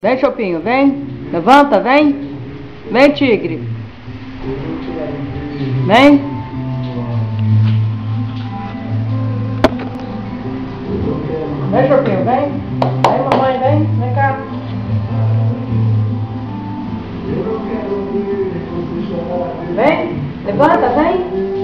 Vem, Chopinho, vem. Levanta, vem. Vem, tigre. Vem. Vem, Chopinho, vem. Vem, mamãe, vem. Vem cá. Vem. Levanta, vem.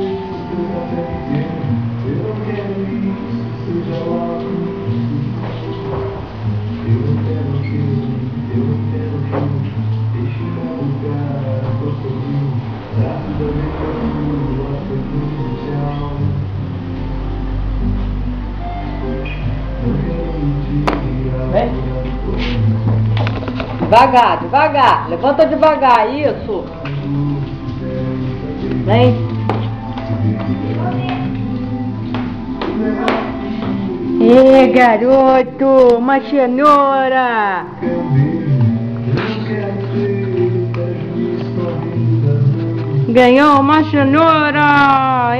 Vem. Devagar, devagar. Levanta devagar, isso. Vem. Garoto, uma cenoura. Ganhou uma cenoura.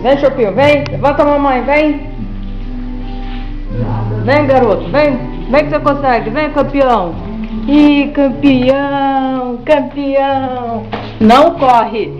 Vem, Chopinho, vem. Levanta a mamãe, vem. Vem, garoto, vem. Vem que você consegue. Vem, campeão. Campeão, campeão. Não corre.